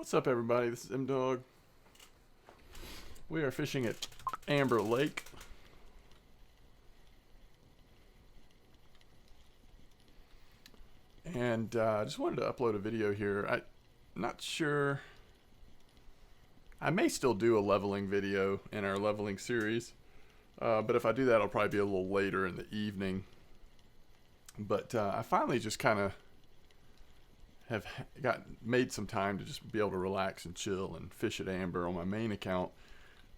What's up, everybody? This is MDawg. We are fishing at Amber Lake. And I just wanted to upload a video here. I'm not sure. I may still do a leveling video in our leveling series. But if I do that, it'll probably be a little later in the evening. But I finally just kind of have made some time to just be able to relax and chill and fish at Amber on my main account,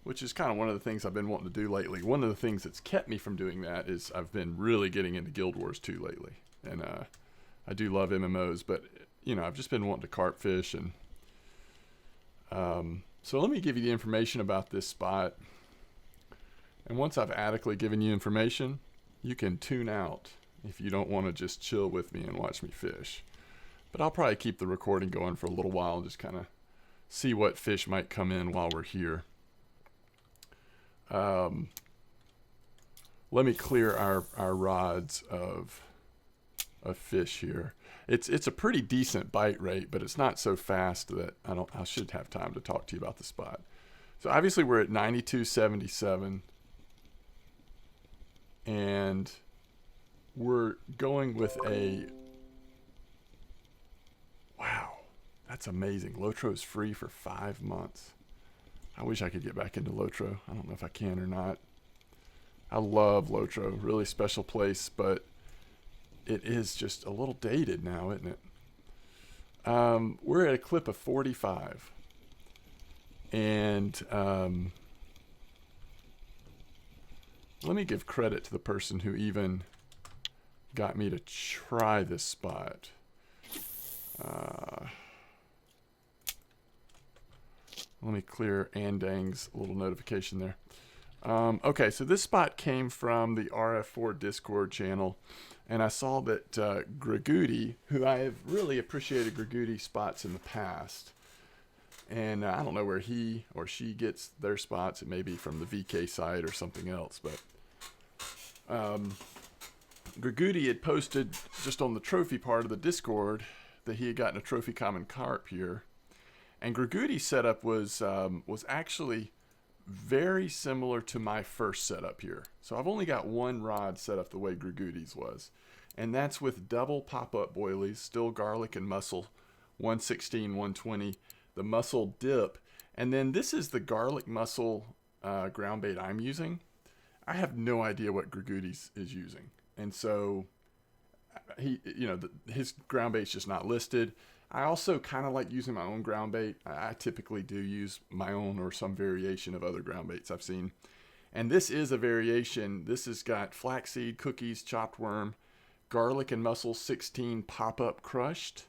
which is kind of one of the things I've been wanting to do lately. One of the things that's kept me from doing that is I've been really getting into Guild Wars 2 lately. And I do love MMOs, but you know, I've just been wanting to carp fish. And so let me give you the information about this spot. And once I've adequately given you information, you can tune out if you don't want to just chill with me and watch me fish. But I'll probably keep the recording going for a little while and just kind of see what fish might come in while we're here. Let me clear our rods of fish here. It's a pretty decent bite rate, but it's not so fast that I should have time to talk to you about the spot. So obviously we're at 92.77, and we're going with a, wow, that's amazing. Lotro's free for 5 months. I wish I could get back into Lotro. I don't know if I can or not. I love Lotro, really special place, but it is just a little dated now, isn't it? We're at a clip of 45. And let me give credit to the person who even got me to try this spot. Let me clear Andang's little notification there. Okay, so this spot came from the RF4 Discord channel, and I saw that Gregoody, who I have really appreciated Gregoody spots in the past, and I don't know where he or she gets their spots. It may be from the VK site or something else, but Gregoody had posted just on the trophy part of the Discord that he had gotten a trophy common carp here. And Gregoody's setup was actually very similar to my first setup here. So I've only got one rod set up the way Gregoody's was. And that's with double pop-up boilies, still garlic and mussel, 116, 120, the mussel dip. And then this is the garlic mussel ground bait I'm using. I have no idea what Gregoody's is using. And so his ground bait's just not listed. I also kind of like using my own ground bait. I typically do use my own or some variation of other ground baits I've seen. And this is a variation. This has got flaxseed, cookies, chopped worm, garlic and mussel 16 pop-up crushed,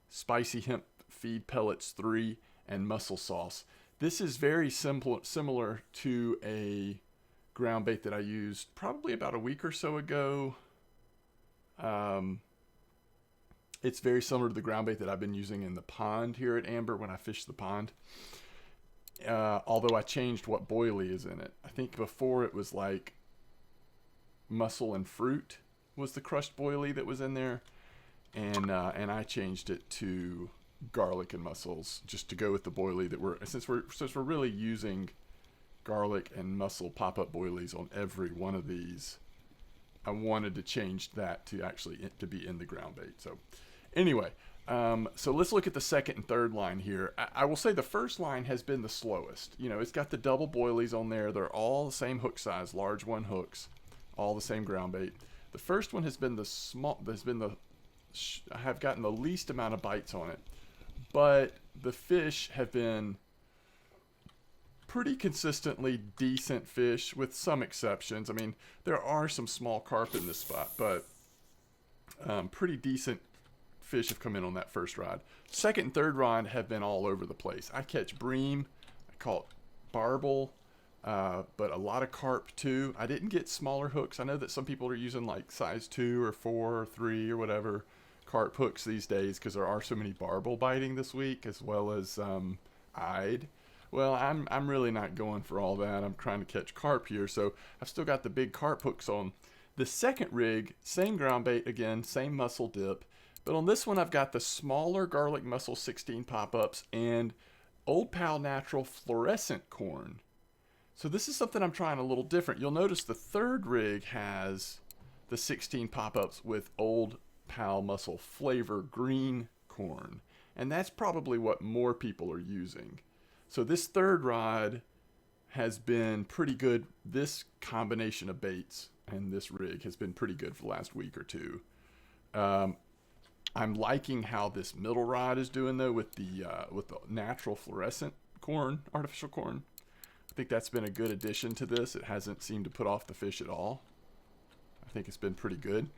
spicy hemp feed pellets 3, and mussel sauce. This is very similar to a ground bait that I used probably about a week or so ago. It's very similar to the ground bait that I've been using in the pond here at Amber when I fish the pond. Although I changed what boilie is in it. I think before it was like mussel and fruit was the crushed boilie that was in there. And I changed it to garlic and mussels just to go with the boilie that since we're really using garlic and mussel pop-up boilies on every one of these. I wanted to change that to actually to be in the ground bait. So anyway, so let's look at the second and third line here. I will say the first line has been the slowest. You know, it's got the double boilies on there. They're all the same hook size, large one hooks, all the same ground bait. The first one has been I have gotten the least amount of bites on it, but the fish have been pretty consistently decent fish with some exceptions. I mean, there are some small carp in this spot, but pretty decent fish have come in on that first rod. Second and third rod have been all over the place. I catch bream, I caught barbel, but a lot of carp too. I didn't get smaller hooks. I know that some people are using like size 2 or 4 or 3 or whatever carp hooks these days because there are so many barbel biting this week, as well as eyed. Well, I'm really not going for all that. I'm trying to catch carp here, so I've still got the big carp hooks on. The second rig, same ground bait again, same mussel dip, But on this one, I've got the smaller garlic mussel 16 pop-ups and Old Pal Natural fluorescent corn. So this is something I'm trying a little different. You'll notice the third rig has the 16 pop-ups with Old Pal Mussel flavor green corn. And that's probably what more people are using. So this third rod has been pretty good. This combination of baits and this rig has been pretty good for the last week or two. I'm liking how this middle rod is doing though with the natural fluorescent corn, artificial corn. I think that's been a good addition to this. It hasn't seemed to put off the fish at all. I think it's been pretty good.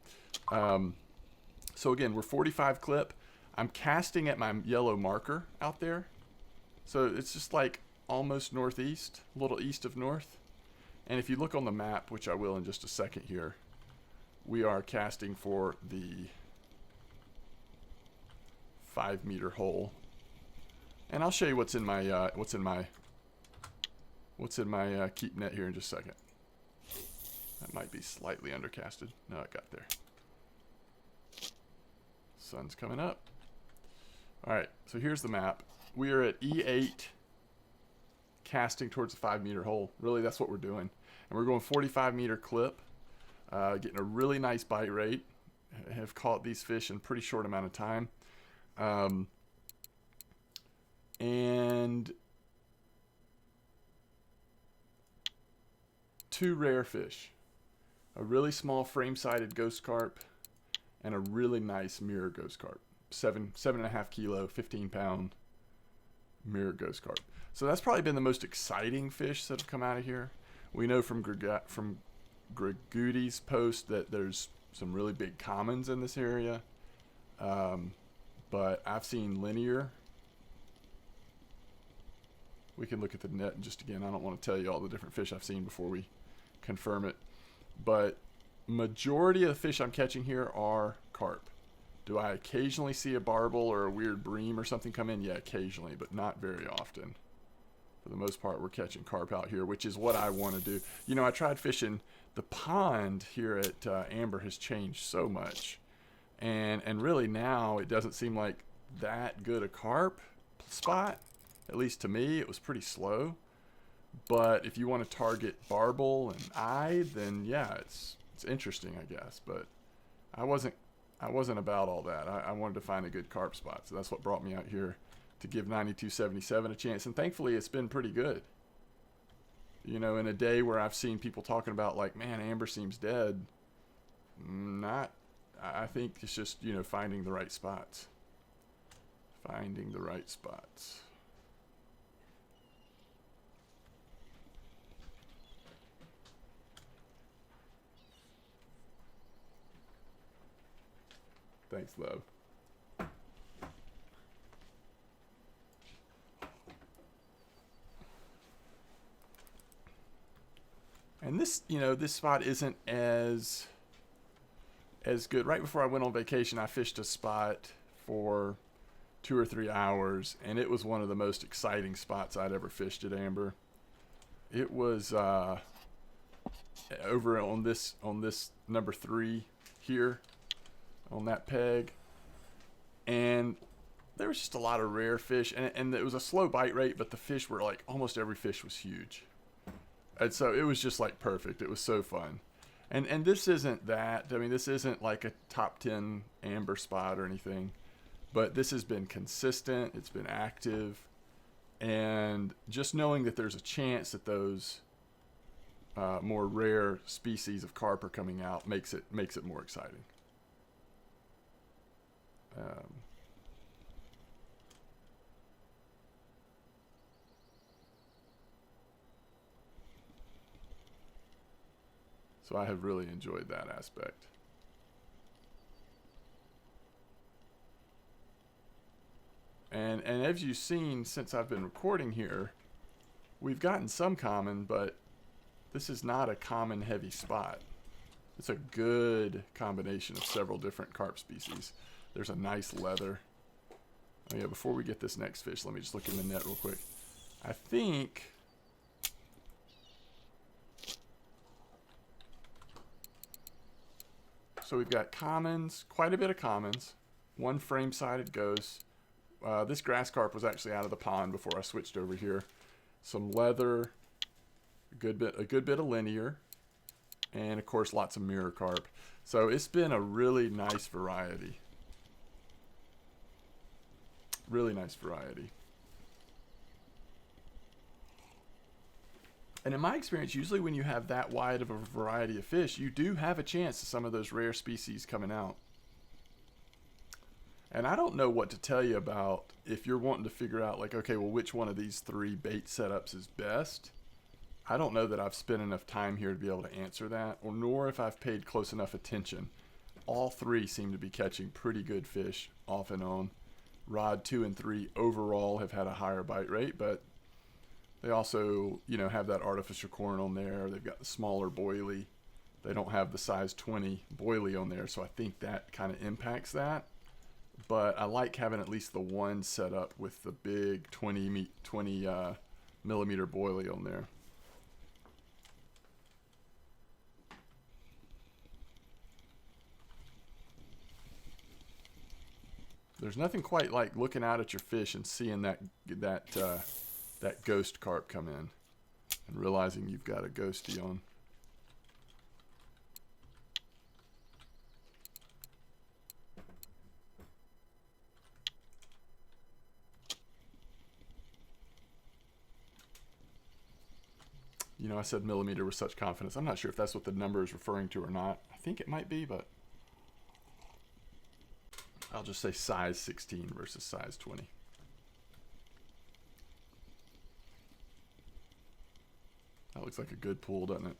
So again, we're 45 clip. I'm casting at my yellow marker out there. So it's just like almost northeast, a little east of north. And if you look on the map, which I will in just a second here, we are casting for the 5-meter hole. And I'll show you what's in my keep net here in just a second. That might be slightly undercasted. No, it got there. Sun's coming up. All right, so here's the map. We are at E8, casting towards the 5-meter hole. Really, that's what we're doing. And we're going 45-meter clip, getting a really nice bite rate. Have caught these fish in a pretty short amount of time. And 2 rare fish. A really small frame-sided ghost carp and a really nice mirror ghost carp. 7.5 kilo, 15-pound mirror ghost carp. So that's probably been the most exciting fish that have come out of here. We know from Greguti's post that there's some really big commons in this area. But I've seen linear. We can look at the net just again. I don't want to tell you all the different fish I've seen before we confirm it. But majority of the fish I'm catching here are carp. Do I occasionally see a barbel or a weird bream or something come in? Yeah, occasionally, but not very often. For the most part, we're catching carp out here, which is what I want to do. You know, I tried fishing. The pond here at Amber has changed so much. And really now it doesn't seem like that good a carp spot. At least to me, it was pretty slow. But if you want to target barbel and eye, then yeah, it's interesting, I guess. But I wasn't about all that. I wanted to find a good carp spot, so that's what brought me out here to give 92.77 a chance. And thankfully, it's been pretty good. You know, in a day where I've seen people talking about like, man, Amber seems dead. I think it's just, you know, finding the right spots. Finding the right spots. Thanks, love. And this, you know, this spot isn't as good. Right before I went on vacation, I fished a spot for 2 or 3 hours, and it was one of the most exciting spots I'd ever fished at Amber. It was over on this number 3 here on that peg, and there was just a lot of rare fish, and it was a slow bite rate, but the fish were like, almost every fish was huge, and so it was just like perfect. It was so fun. And this isn't that. I mean, this isn't like a top 10 Amber spot or anything, but this has been consistent. It's been active, and just knowing that there's a chance that those more rare species of carp are coming out makes it more exciting. So I have really enjoyed that aspect. And as you've seen since I've been recording here, we've gotten some common, but this is not a common heavy spot. It's a good combination of several different carp species. There's a nice leather. Oh yeah, before we get this next fish, let me just look in the net real quick. I think so we've got commons, quite a bit of commons. one frame-sided ghost. This grass carp was actually out of the pond before I switched over here. Some leather, a good bit of linear, and of course lots of mirror carp. So it's been a really nice variety. Really nice variety. And in my experience, usually when you have that wide of a variety of fish, you do have a chance of some of those rare species coming out. And I don't know what to tell you about if you're wanting to figure out, like, okay, well, which one of these 3 bait setups is best. I don't know that I've spent enough time here to be able to answer that, or nor if I've paid close enough attention. All 3 seem to be catching pretty good fish off and on. Rod 2 and 3 overall have had a higher bite rate, but they also, you know, have that artificial corn on there. They've got the smaller boilie. They don't have the size 20 boilie on there, so I think that kind of impacts that. But I like having at least the one set up with the big 20 millimeter boilie on there. There's nothing quite like looking out at your fish and seeing that ghost carp come in and realizing you've got a ghostie on. You know, I said millimeter with such confidence. I'm not sure if that's what the number is referring to or not. I think it might be, but I'll just say size 16 versus size 20. That looks like a good pool, doesn't it?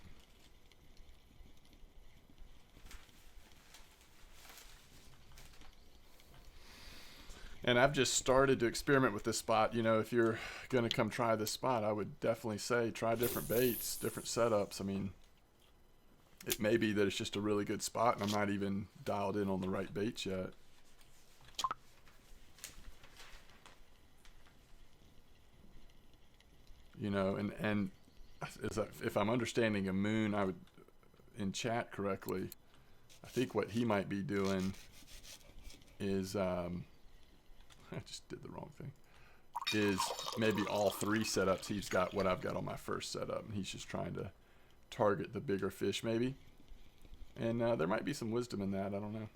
And I've just started to experiment with this spot. You know, if you're going to come try this spot, I would definitely say try different baits, different setups. I mean, it may be that it's just a really good spot and I'm not even dialed in on the right baits yet. You know, and if I'm understanding a moon, I would, in chat correctly, I think what he might be doing is, I just did the wrong thing, is maybe all 3 setups. He's got what I've got on my first setup, and he's just trying to target the bigger fish maybe. And there might be some wisdom in that, I don't know.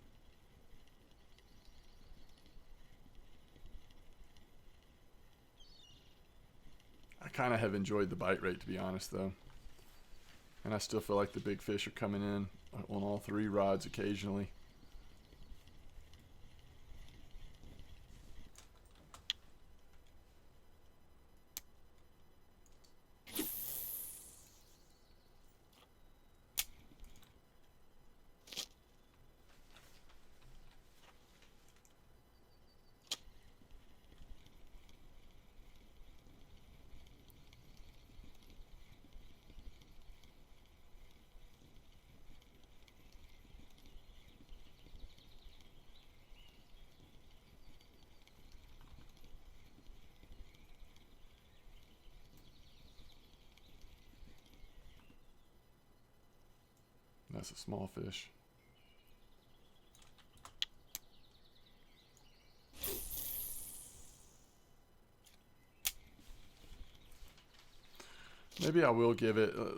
I kind of have enjoyed the bite rate, to be honest, though. And I still feel like the big fish are coming in on all 3 rods occasionally. That's a small fish. Maybe I will give it a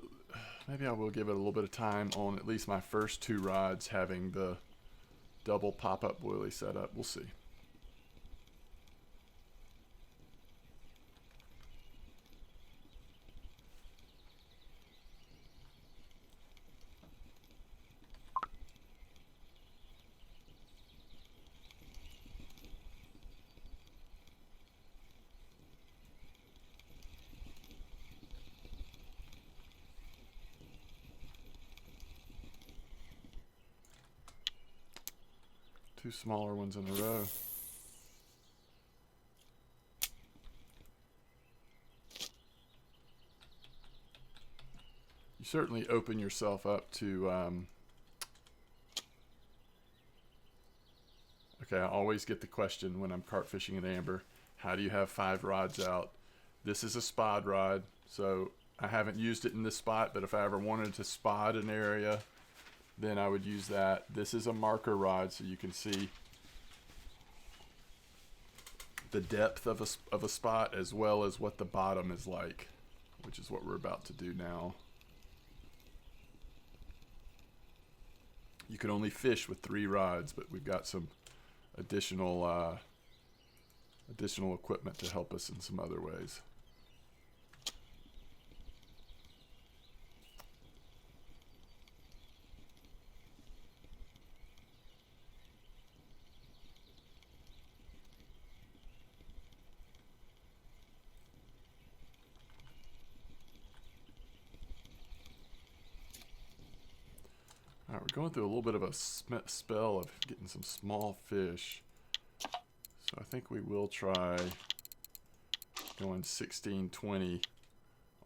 little bit of time on at least my first 2 rods having the double pop-up boilie set up. We'll see. Two smaller ones in a row. You certainly open yourself up to okay, I always get the question when I'm carp fishing in amber, how do you have 5 rods out? This is a spot rod, so I haven't used it in this spot, but if I ever wanted to spot an area, then I would use that. This is a marker rod, so you can see the depth of a spot as well as what the bottom is like, which is what we're about to do now. You can only fish with 3 rods, but we've got some additional equipment to help us in some other ways. All right, we're going through a little bit of a spell of getting some small fish. So I think we will try going 16-20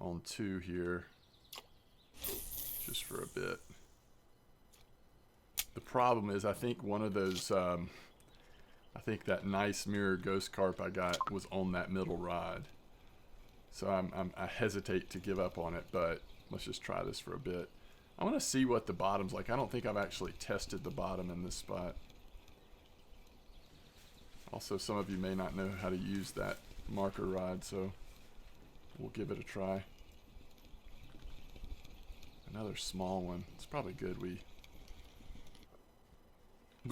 on 2 here, just for a bit. The problem is, I think one of those, I think that nice mirror ghost carp I got was on that middle rod. So I hesitate to give up on it, but let's just try this for a bit. I want to see what the bottom's like. I don't think I've actually tested the bottom in this spot. Also, some of you may not know how to use that marker rod, so we'll give it a try. Another small one. It's probably good we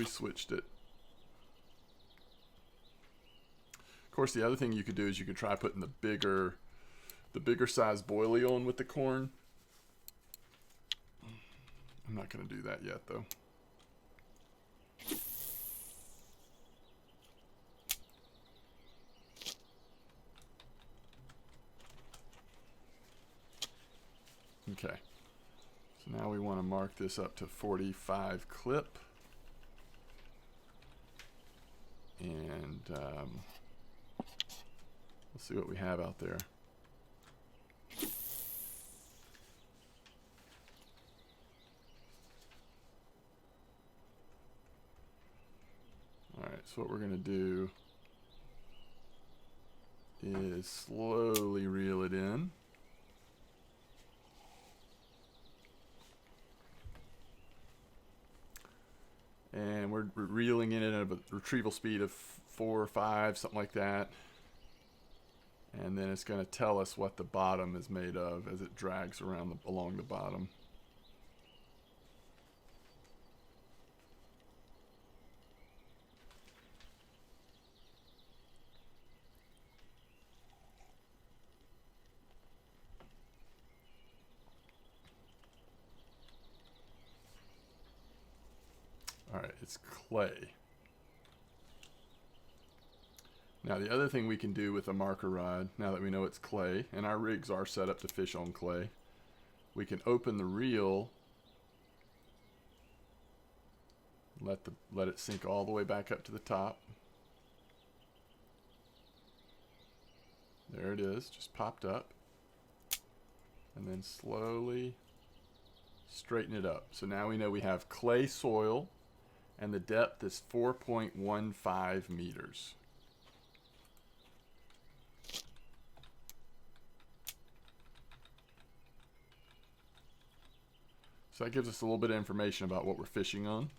switched it. Of course, the other thing you could do is you could try putting the bigger size boilie on with the corn. I'm not going to do that yet, though. Okay. So now we want to mark this up to 45 clip. And let's see what we have out there. Alright, so what we're going to do is slowly reel it in. And we're reeling in it at a retrieval speed of 4 or 5, something like that. And then it's going to tell us what the bottom is made of as it drags around along the bottom. Alright, it's clay. Now the other thing we can do with a marker rod, now that we know it's clay, and our rigs are set up to fish on clay, we can open the reel, let it sink all the way back up to the top. There it is, just popped up. And then slowly straighten it up. So now we know we have clay soil, and the depth is 4.15 meters. So that gives us a little bit of information about what we're fishing on.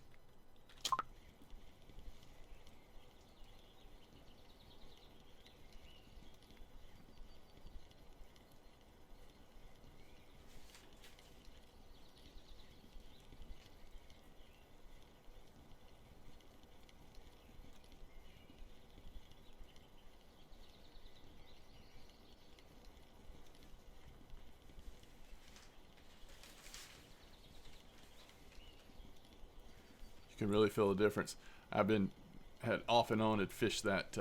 Can really feel the difference. Had off and on had fished that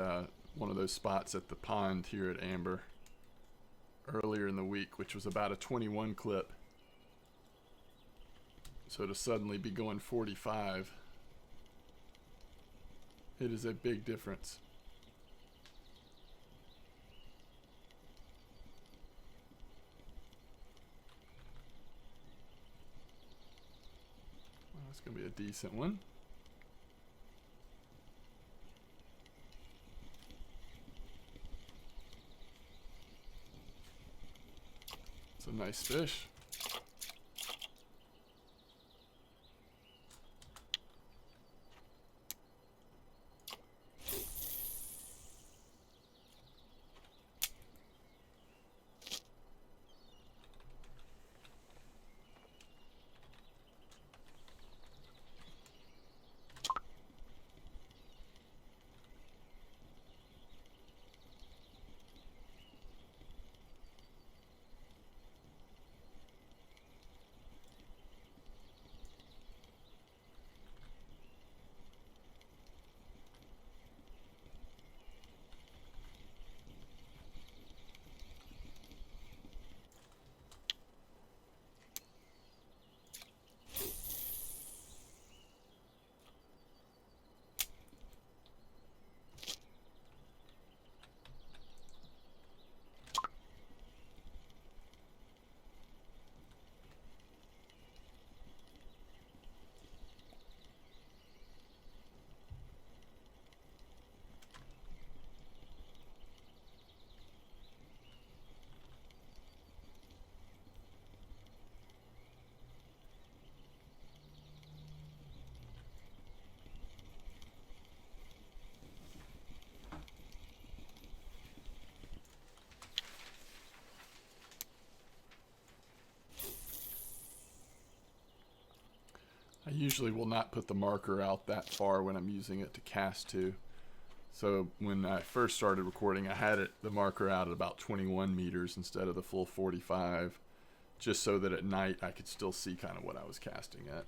one of those spots at the pond here at Amber earlier in the week, which was about a 21 clip. So to suddenly be going 45, it is a big difference. Well, that's going to be a decent one. It's a nice fish. usually will not put the marker out that far when I'm using it to cast to. So when I first started recording, I had the marker out at about 21 meters instead of the full 45, just so that at night I could still see kind of what I was casting at.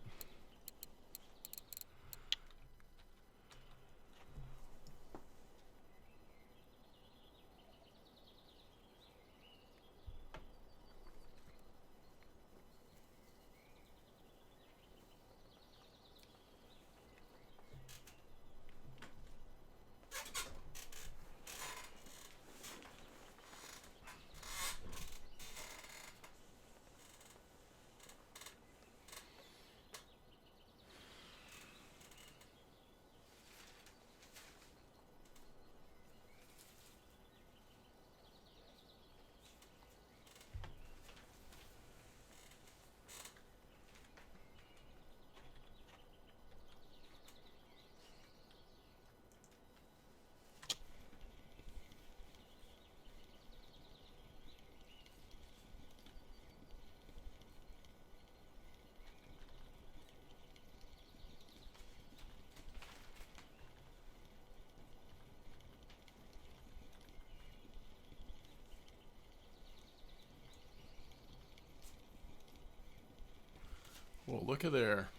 Well, look at there.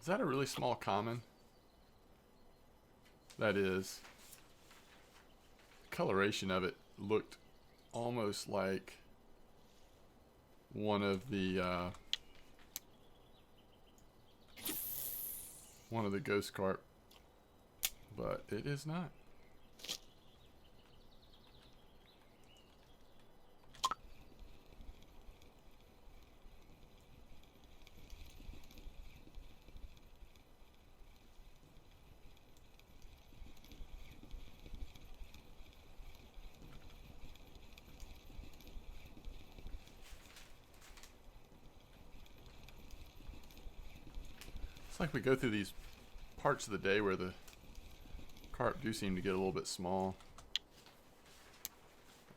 Is that a really small common? That is. The coloration of it looked almost like one of the ghost carp, but it is not. It's like we go through these parts of the day where the carp do seem to get a little bit small,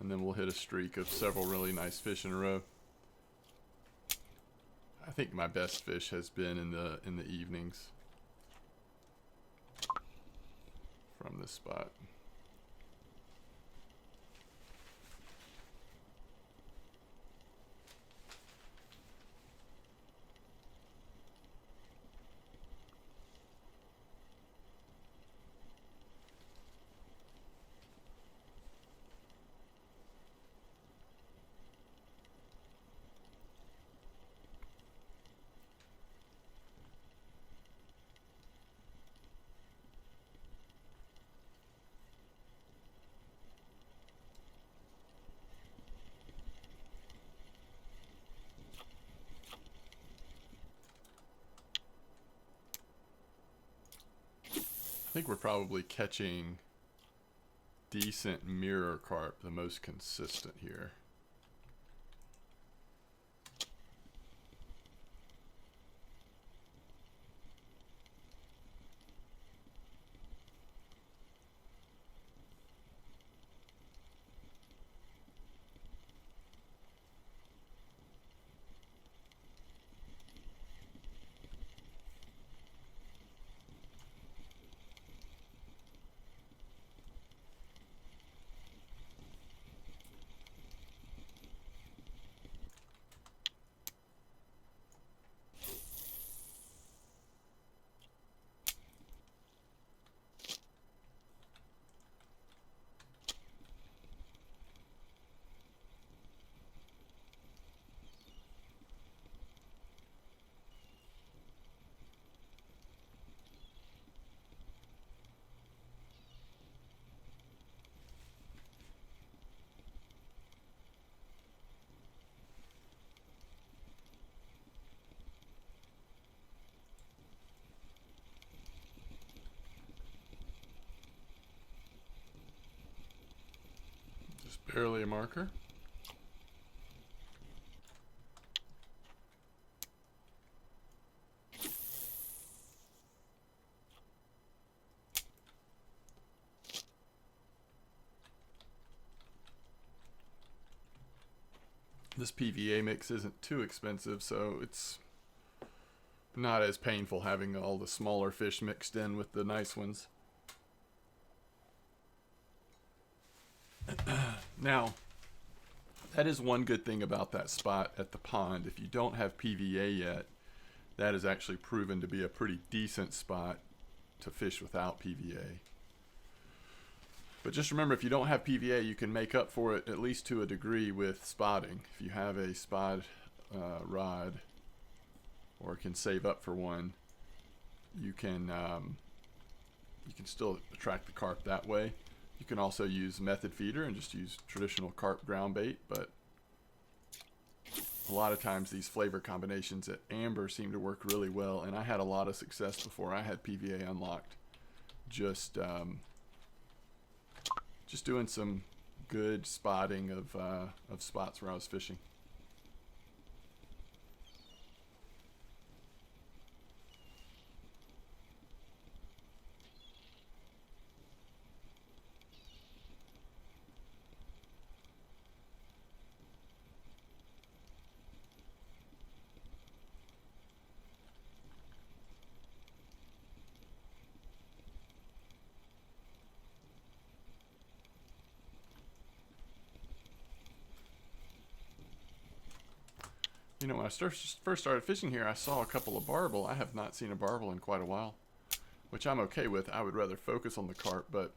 and then we'll hit a streak of several really nice fish in a row. I think my best fish has been in the evenings from this spot. I think we're probably catching decent mirror carp, the most consistent here. Just barely a marker. This PVA mix isn't too expensive, so it's not as painful having all the smaller fish mixed in with the nice ones. Now, that is one good thing about that spot at the pond. If you don't have PVA yet, that is actually proven to be a pretty decent spot to fish without PVA. But just remember, if you don't have PVA, you can make up for it at least to a degree with spotting. If you have a spot rod, or can save up for one, you can still attract the carp that way. You can also use method feeder and just use traditional carp ground bait, but a lot of times these flavor combinations at Amber seem to work really well, and I had a lot of success before I had PVA unlocked. Just doing some good spotting of spots where I was fishing. You know, when I first started fishing here, I saw a couple of barbel. I have not seen a barbel in quite a while, which I'm okay with. I would rather focus on the carp, but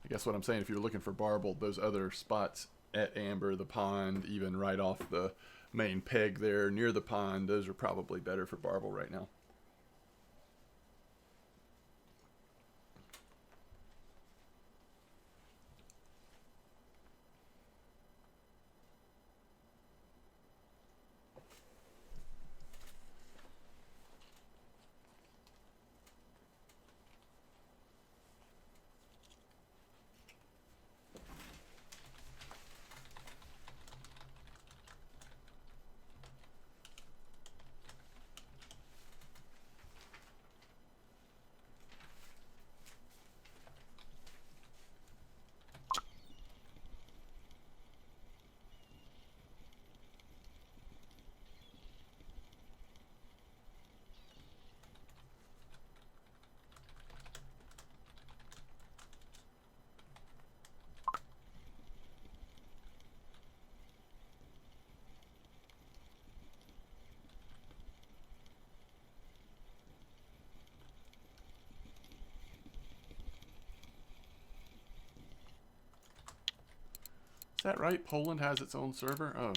I guess what I'm saying, if you're looking for barbel, those other spots at Amber, the pond, even right off the main peg there near the pond, those are probably better for barbel right now. Is that right? Poland has its own server? Oh.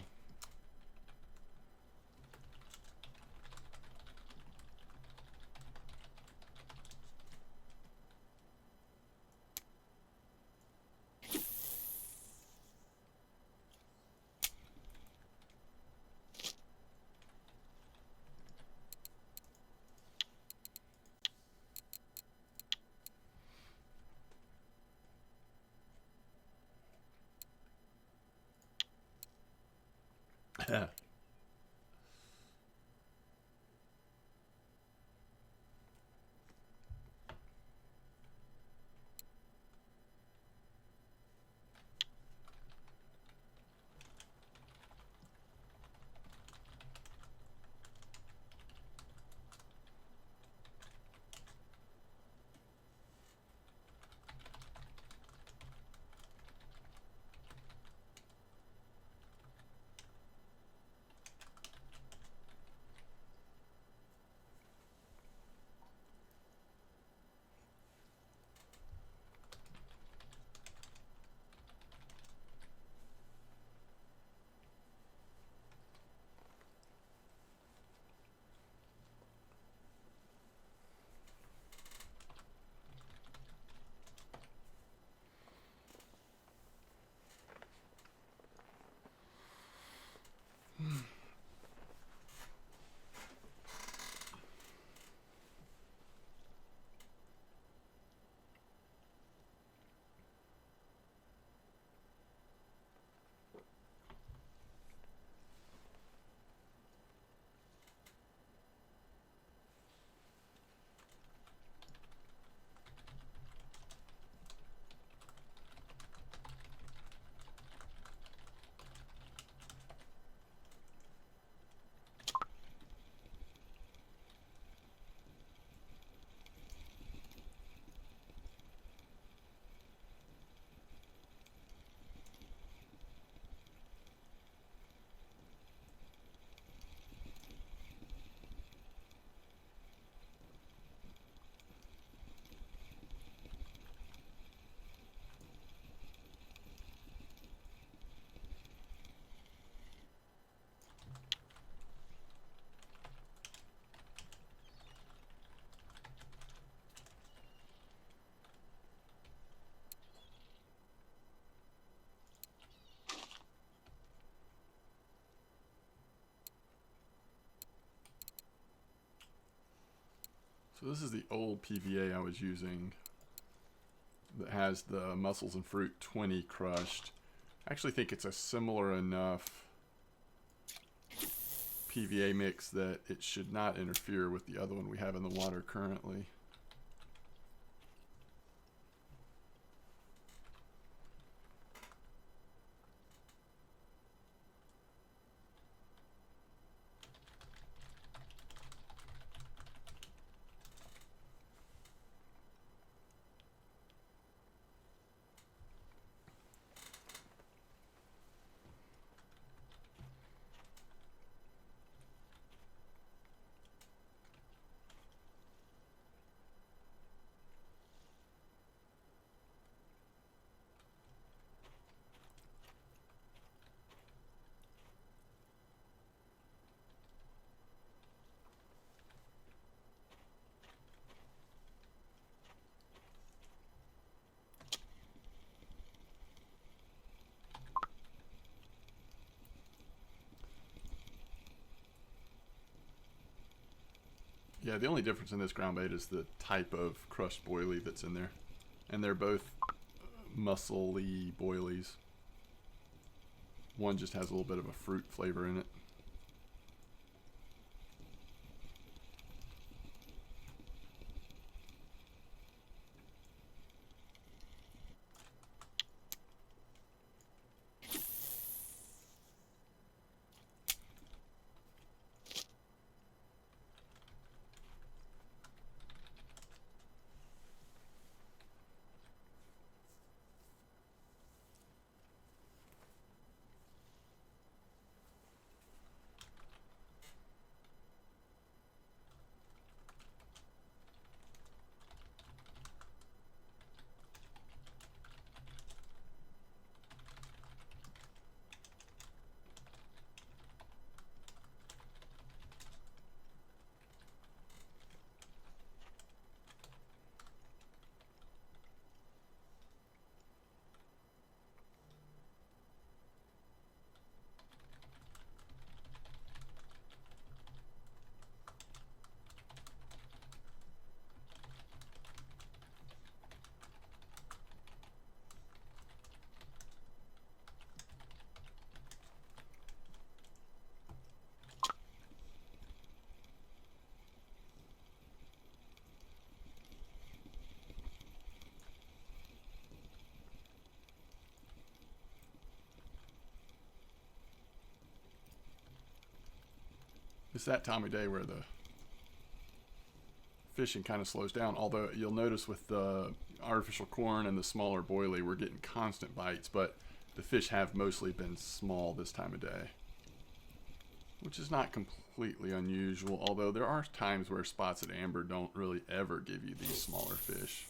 So this is the old PVA I was using that has the mussels and fruit 20 crushed. I actually think it's a similar enough PVA mix that it should not interfere with the other one we have in the water currently. Yeah, the only difference in this ground bait is the type of crushed boilie that's in there. And they're both mussel-y boilies. One just has a little bit of a fruit flavor in it. It's that time of day where the fishing kind of slows down, although you'll notice with the artificial corn and the smaller boilie we're getting constant bites, but the fish have mostly been small this time of day, which is not completely unusual, although there are times where spots at amber don't really ever give you these smaller fish.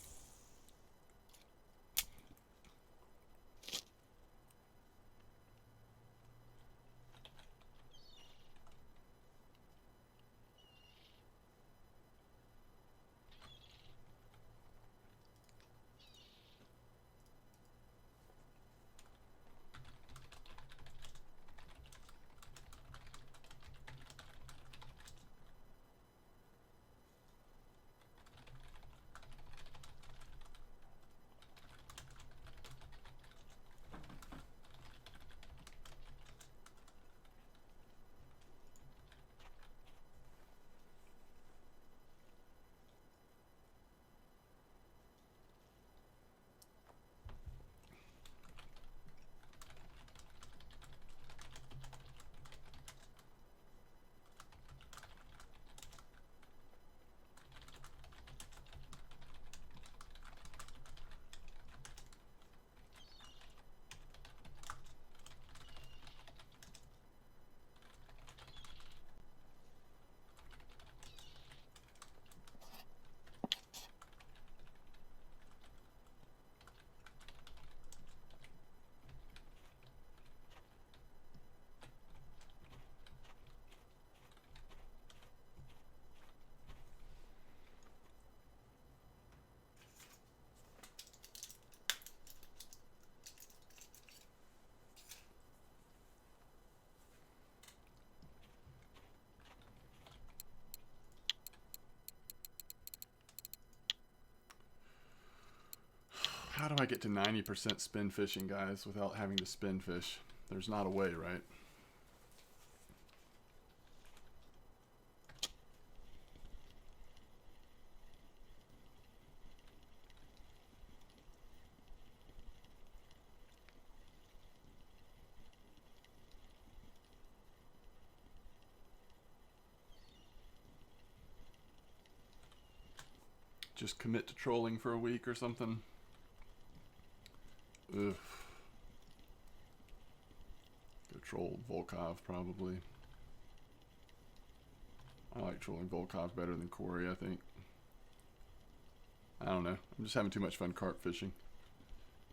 How do I get to 90% spin fishing, guys, without having to spin fish? There's not a way, right? Just commit to trolling for a week or something. Ugh. Go troll Volkov, probably. I like trolling Volkov better than Corey, I think. I don't know. I'm just having too much fun carp fishing.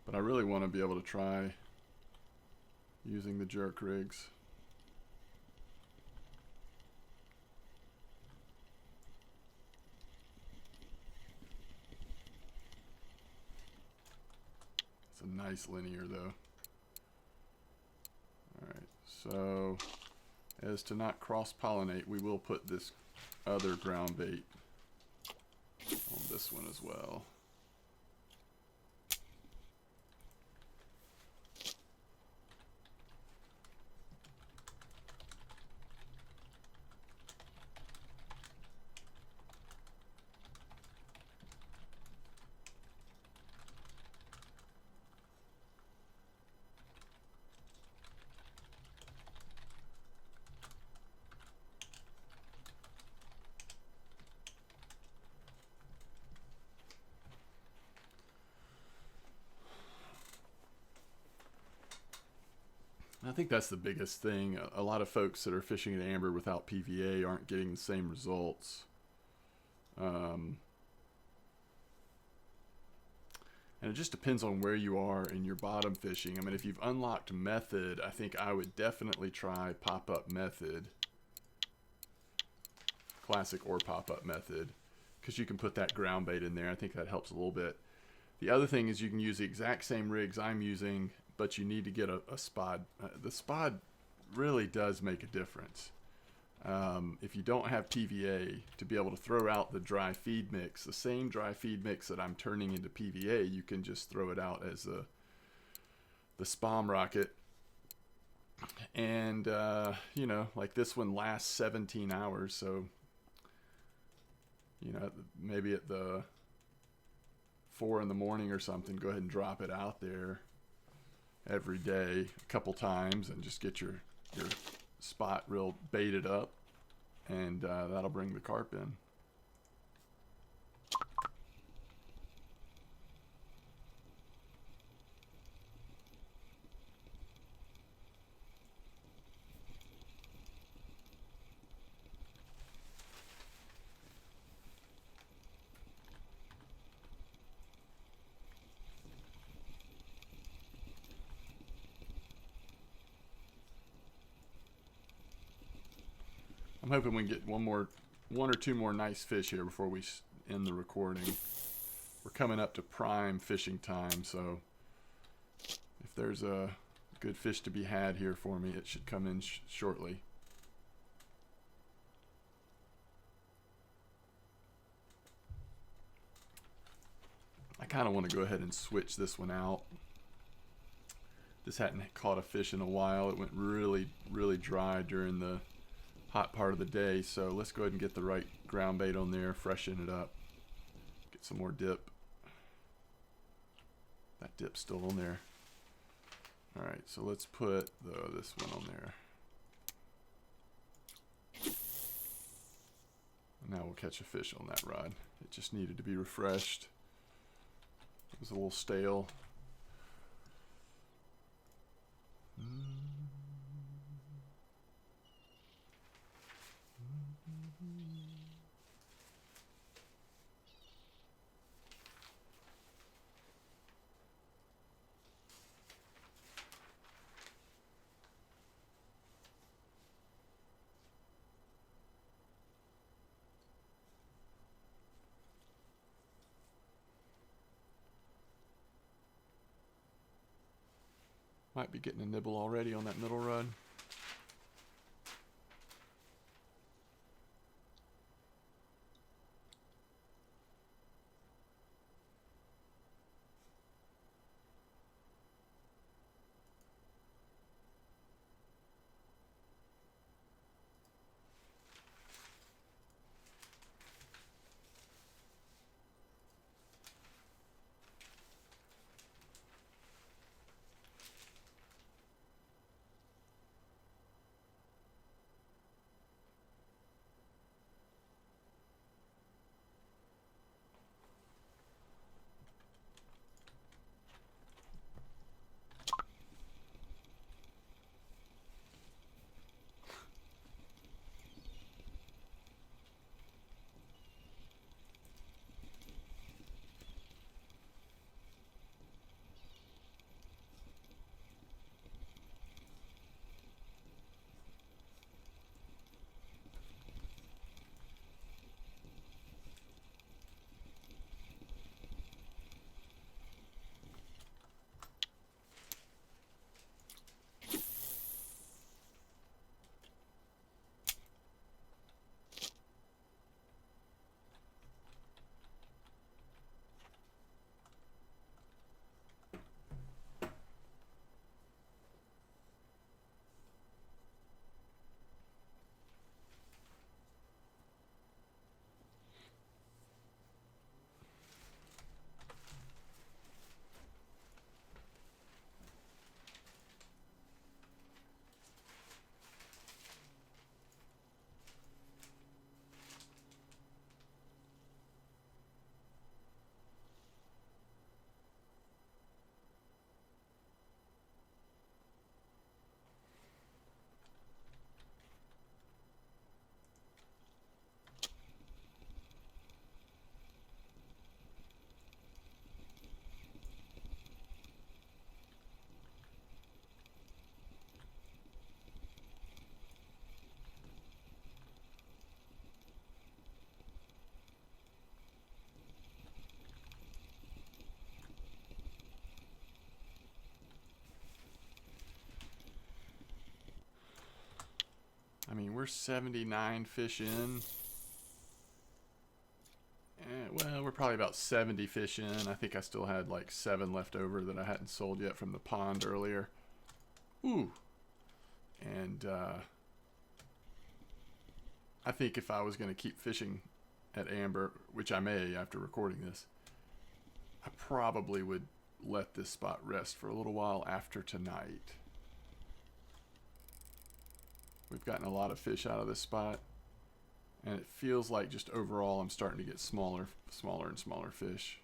But I really want to be able to try using the jerk rigs. It's a nice linear though. Alright, so as to not cross-pollinate, we will put this other ground bait on this one as well. I think that's the biggest thing. A lot of folks that are fishing at amber without PVA aren't getting the same results. And it just depends on where you are in your bottom fishing. I mean, if you've unlocked method, I think I would definitely try pop-up method. Classic or pop-up method. Because you can put that ground bait in there. I think that helps a little bit. The other thing is you can use the exact same rigs I'm using, but you need to get a spod. The spod really does make a difference. If you don't have PVA, to be able to throw out the dry feed mix, the same dry feed mix that I'm turning into PVA, you can just throw it out as the spom rocket. And, you know, like this one lasts 17 hours, so, you know, maybe at the 4 in the morning or something, go ahead and drop it out there every day a couple times and just get your spot real baited up, and that'll bring the carp in. I'm hoping we can get one or two more nice fish here before we end the recording. We're coming up to prime fishing time, so if there's a good fish to be had here for me, it should come in shortly. I kind of want to go ahead and switch this one out. This hadn't caught a fish in a while. It went really, really dry during the hot part of the day, so let's go ahead and get the right ground bait on there, freshen it up, get some more dip. That dip's still on there. Alright, so let's put this one on there. And now we'll catch a fish on that rod. It just needed to be refreshed. It was a little stale. Might be getting a nibble already on that middle rod. we're 79 fish in. Well, we're probably about 70 fish in. I think I still had like 7 left over that I hadn't sold yet from the pond earlier. Ooh. And I think if I was going to keep fishing at Amber, which I may after recording this, I probably would let this spot rest for a little while after tonight. We've gotten a lot of fish out of this spot, and it feels like just overall I'm starting to get smaller and smaller fish.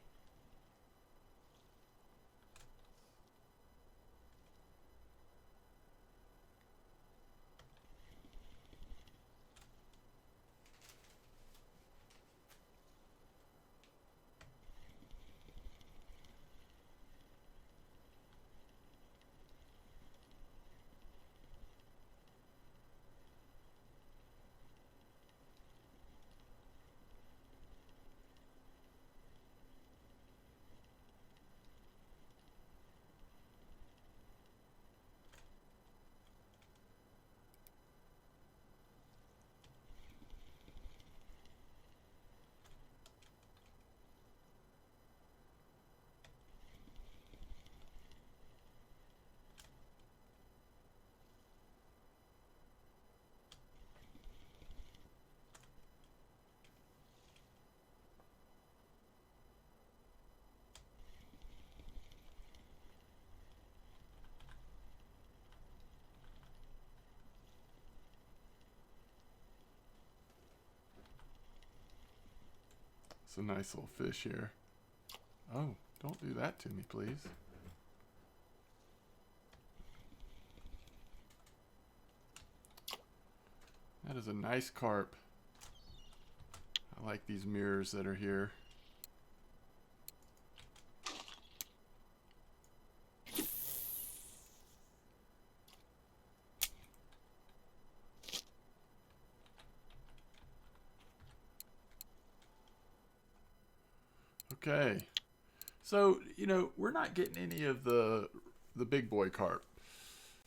It's a nice little fish here. Oh, don't do that to me, please. That is a nice carp. I like these mirrors that are here. Okay, so, you know, we're not getting any of the big boy carp.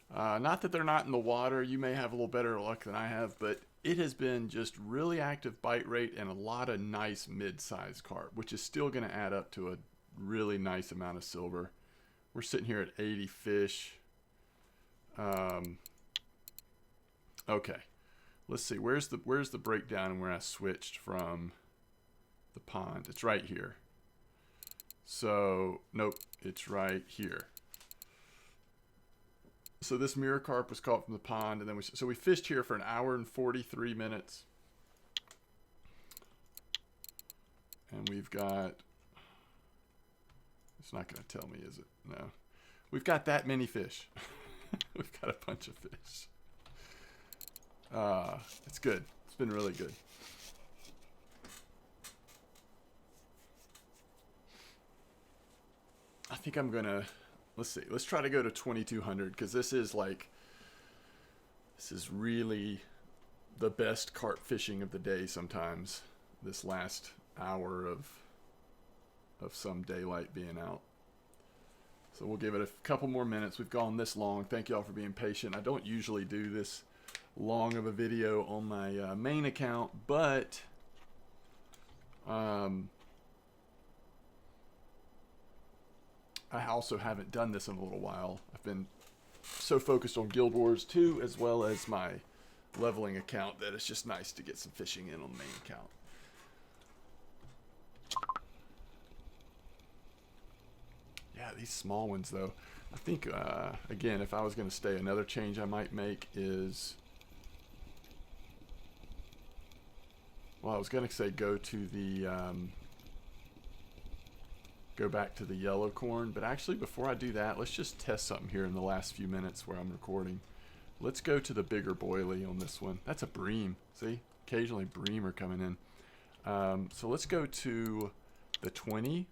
Not that they're not in the water. You may have a little better luck than I have, but it has been just really active bite rate and a lot of nice mid-sized carp, which is still going to add up to a really nice amount of silver. We're sitting here at 80 fish. Okay, let's see. Where's the breakdown and where I switched from the pond? It's right here. So, nope, it's right here. So this mirror carp was caught from the pond, and then we fished here for an hour and 43 minutes. And we've got, it's not going to tell me, is it? No. We've got that many fish. We've got a bunch of fish. It's good. It's been really good. I think I'm gonna, let's see, let's try to go to 2200, because this is really the best carp fishing of the day sometimes, this last hour of some daylight being out. So we'll give it a couple more minutes. We've gone this long. Thank you all for being patient. I don't usually do this long of a video on my main account, but I also haven't done this in a little while. I've been so focused on Guild Wars 2 as well as my leveling account that it's just nice to get some fishing in on the main account. Yeah, these small ones though. I think, again, if I was going to stay, another change I might make is, well, I was going to say go to the, go back to the yellow corn, but actually before I do that, let's just test something here in the last few minutes where I'm recording. Let's go to the bigger boilie on this one. That's a bream. See, occasionally bream are coming in. So let's go to the 20,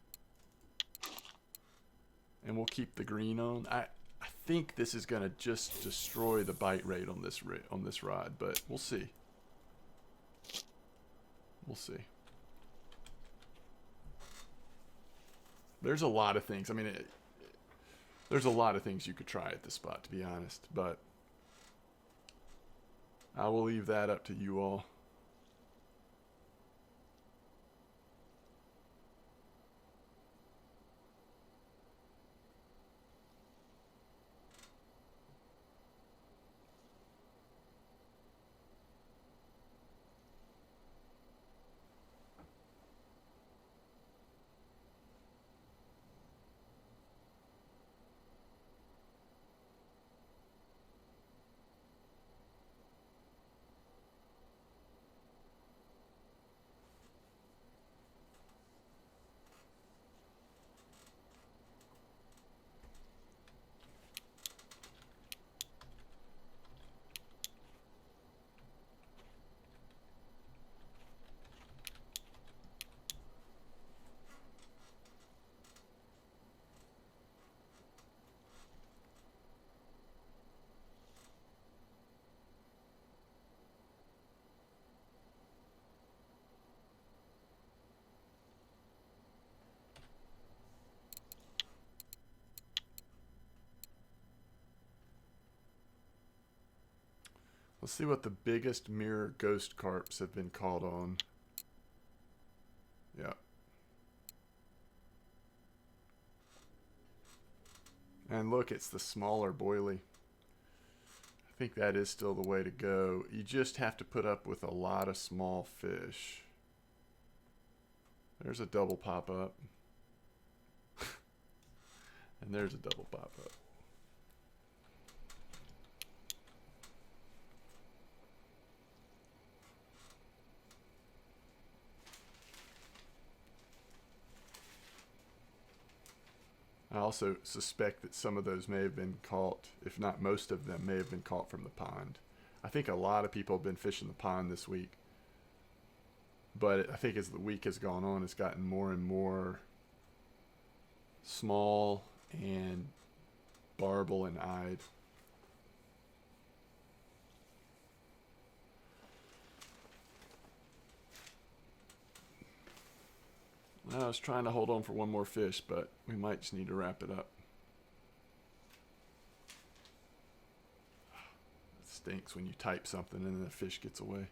and we'll keep the green on. I think this is gonna just destroy the bite rate on this rod, but we'll see. We'll see. There's a lot of things. I mean, there's a lot of things you could try at this spot, to be honest. But I will leave that up to you all. Let's see what the biggest mirror ghost carps have been caught on. Yeah. And look, it's the smaller boilie. I think that is still the way to go. You just have to put up with a lot of small fish. There's a double pop-up. And there's a double pop-up. I also suspect that some of those may have been caught, if not most of them, may have been caught from the pond. I think a lot of people have been fishing the pond this week. But I think as the week has gone on, it's gotten more and more small and barbel and eyed. I was trying to hold on for one more fish, but we might just need to wrap it up. It stinks when you type something and then the fish gets away.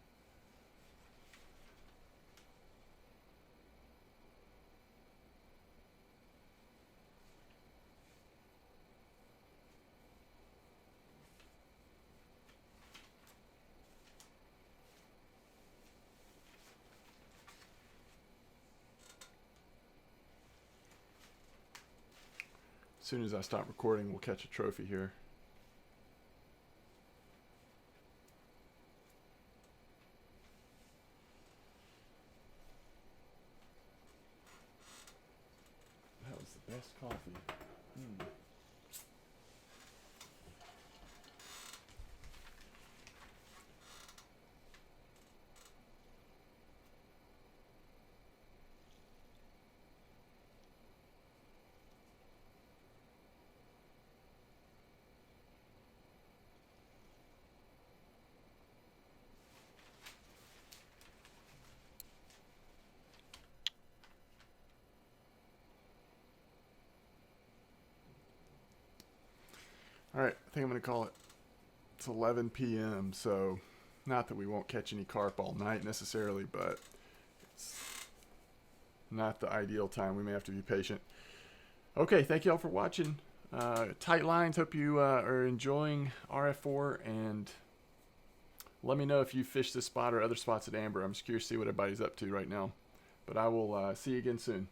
As soon as I stop recording, we'll catch a trophy here. That was the best coffee. All right, I think I'm going to call it. It's 11 p.m., so not that we won't catch any carp all night necessarily, but it's not the ideal time. We may have to be patient. Okay, thank you all for watching. Tight lines. Hope you are enjoying RF4, and let me know if you fish this spot or other spots at Amber. I'm just curious to see what everybody's up to right now. But I will see you again soon.